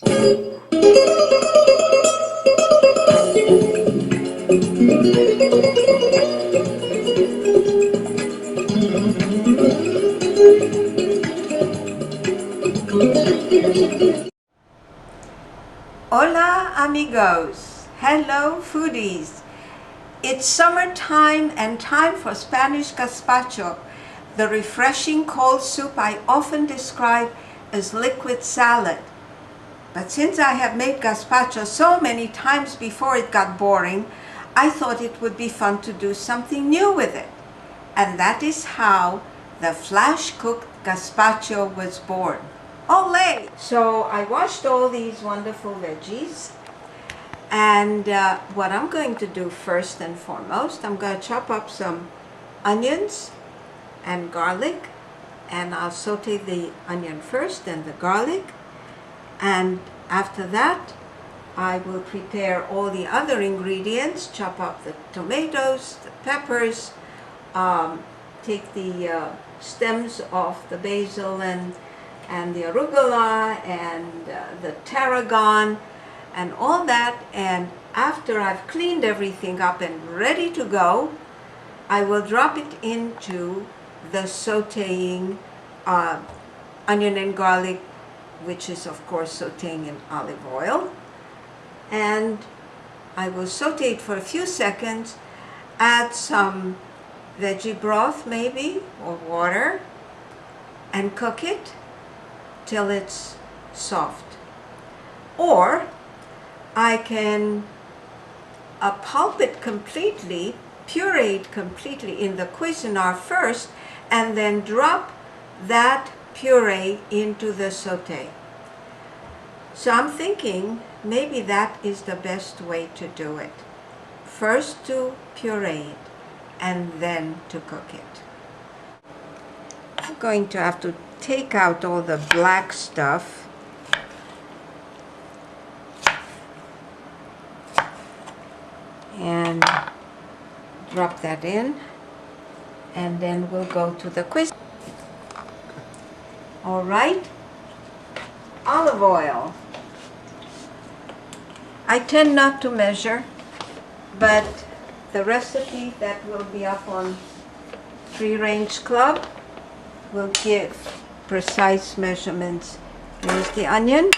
Hola amigos, hello foodies. It's summertime and time for Spanish gazpacho, the refreshing cold soup I often describe as liquid salad. But since I have made gazpacho so many times before it got boring, I thought it would be fun to do something new with it. And that is how the flash cooked gazpacho was born. Ole! So I washed all these wonderful veggies, and what I'm going to do first and foremost, I'm going to chop up some onions and garlic, and I'll saute the onion first and the garlic, and after that I will prepare all the other ingredients, chop up the tomatoes, the peppers, take the stems off the basil and the arugula and the tarragon and all that, and after I've cleaned everything up and ready to go, I will drop it into the sauteing onion and garlic, which is of course sauteing in olive oil, and I will saute it for a few seconds, add some veggie broth maybe or water, and cook it till it's soft. Or I can pulp it completely, puree it completely in the Cuisinart first, and then drop that puree into the saute. So I'm thinking maybe that is the best way to do it. First to puree it and then to cook it. I'm going to have to take out all the black stuff. And drop that in, and then we'll go to the quiz. All right, olive oil. I tend not to measure, but the recipe that will be up on Free Range Club will give precise measurements. Here's the onion,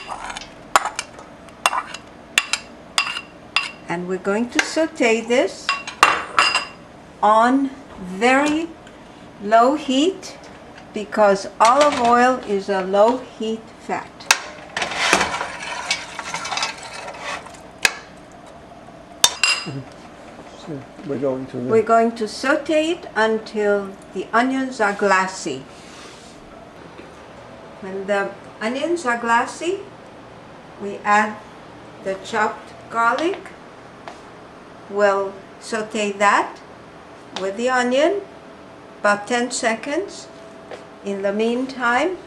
and we're going to saute this on very low heat because olive oil is a low heat fat. So we're going to saute it until the onions are glassy. When the onions are glassy, we add the chopped garlic. We'll saute that with the onion about 10 seconds. In the meantime,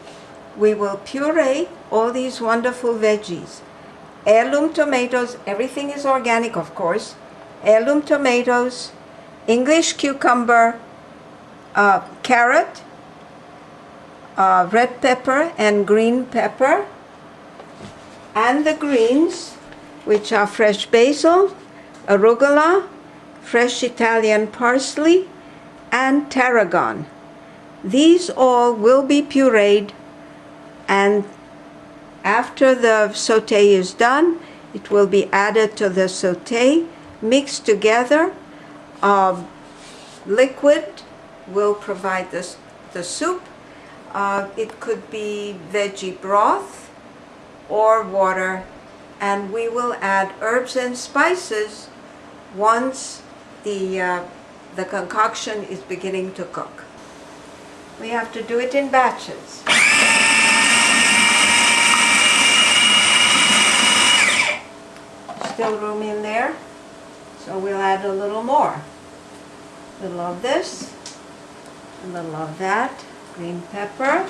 we will puree all these wonderful veggies. Heirloom tomatoes, everything is organic of course. Heirloom tomatoes, English cucumber, carrot, red pepper and green pepper, and the greens, which are fresh basil, arugula, fresh Italian parsley, and tarragon. These all will be pureed, and after the saute is done, it will be added to the saute, mixed together. Liquid will provide the soup. It could be veggie broth or water, and we will add herbs and spices once the concoction is beginning to cook. We have to do it in batches. Still room in there, so we'll add a little more. A little of this, a little of that, green pepper,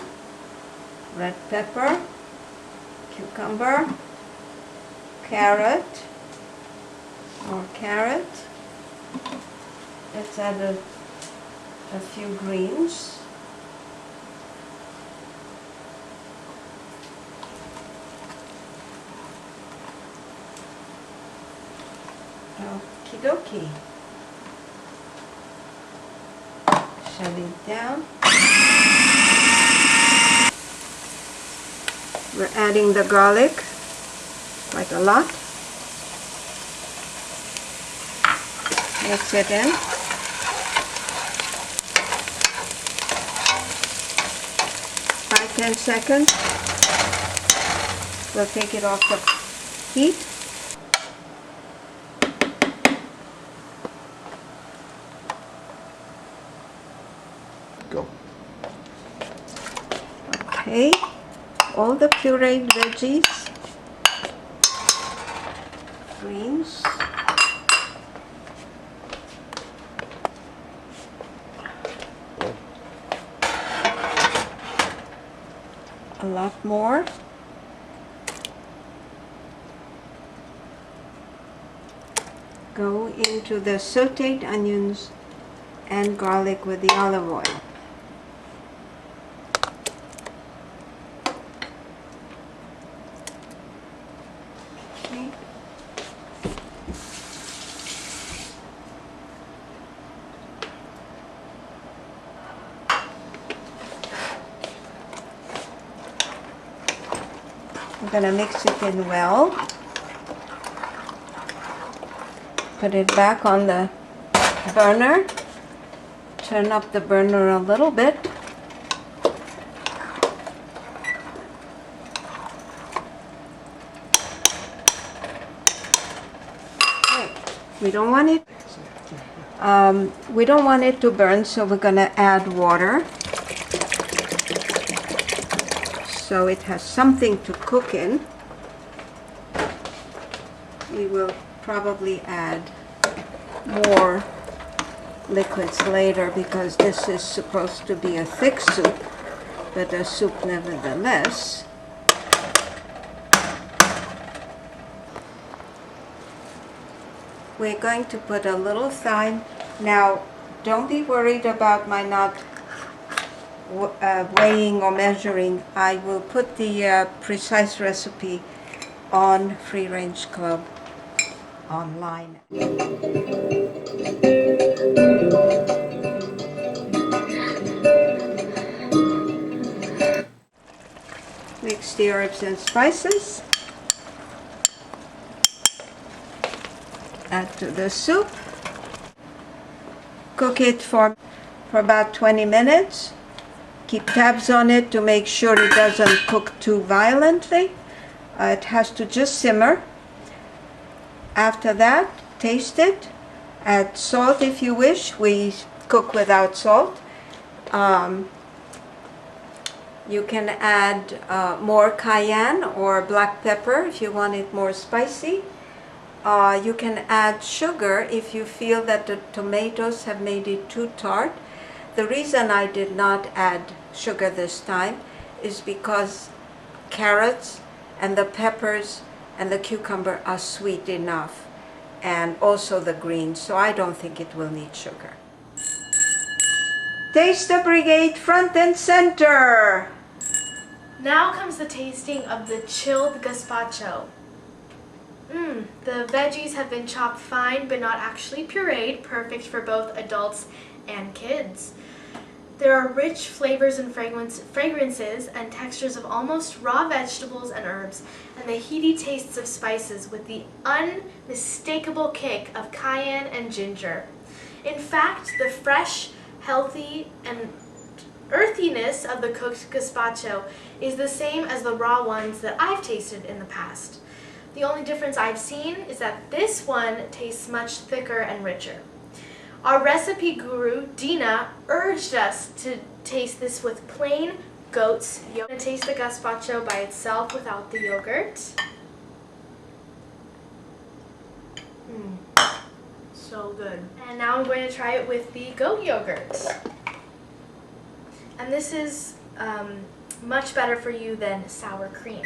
red pepper, cucumber, carrot, more carrot. Let's add a few greens. Okie dokie. Shut it down. We're adding the garlic, quite a lot. Mix it in. Five, 10 seconds. We'll take it off the heat. Go. Okay, all the pureed veggies, greens, a lot more. Go into the sauteed onions and garlic with the olive oil. Okay. I'm going to mix it in well. Put it back on the burner. Turn up the burner a little bit. Okay. We don't want it to burn, so we're going to add water. So it has something to cook in. We will probably add more liquids later because this is supposed to be a thick soup, but a soup nevertheless. We're going to put a little thyme. Now, don't be worried about my not weighing or measuring. I will put the precise recipe on Free Range Club online. Mix the herbs and spices. Add to the soup. Cook it for about 20 minutes. Keep tabs on it to make sure it doesn't cook too violently. It has to just simmer. After that, taste it. Add salt if you wish. We cook without salt. You can add more cayenne or black pepper if you want it more spicy. You can add sugar if you feel that the tomatoes have made it too tart. The reason I did not add sugar this time is because carrots and the peppers and the cucumber are sweet enough, and also the greens, so I don't think it will need sugar. Taste the brigade front and center! Now comes the tasting of the chilled gazpacho. The veggies have been chopped fine but not actually pureed, perfect for both adults and kids. There are rich flavors and fragrances and textures of almost raw vegetables and herbs, and the heady tastes of spices with the unmistakable kick of cayenne and ginger. In fact, the fresh, healthy, and earthiness of the cooked gazpacho is the same as the raw ones that I've tasted in the past. The only difference I've seen is that this one tastes much thicker and richer. Our recipe guru, Dina, urged us to taste this with plain goat's yogurt. I'm going to taste the gazpacho by itself without the yogurt. So good. And now I'm going to try it with the goat yogurt. And this is much better for you than sour cream.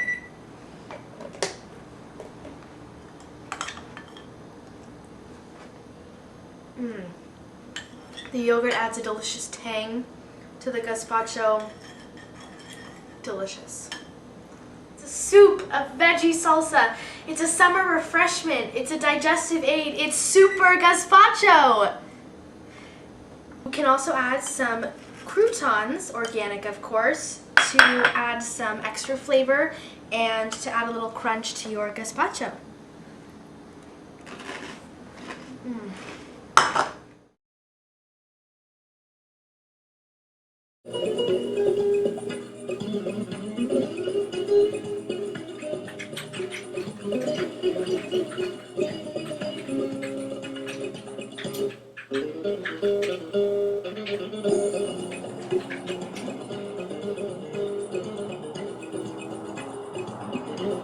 The yogurt adds a delicious tang to the gazpacho. Delicious. It's a soup of veggie salsa. It's a summer refreshment. It's a digestive aid. It's super gazpacho. You can also add some croutons, organic of course, to add some extra flavor and to add a little crunch to your gazpacho.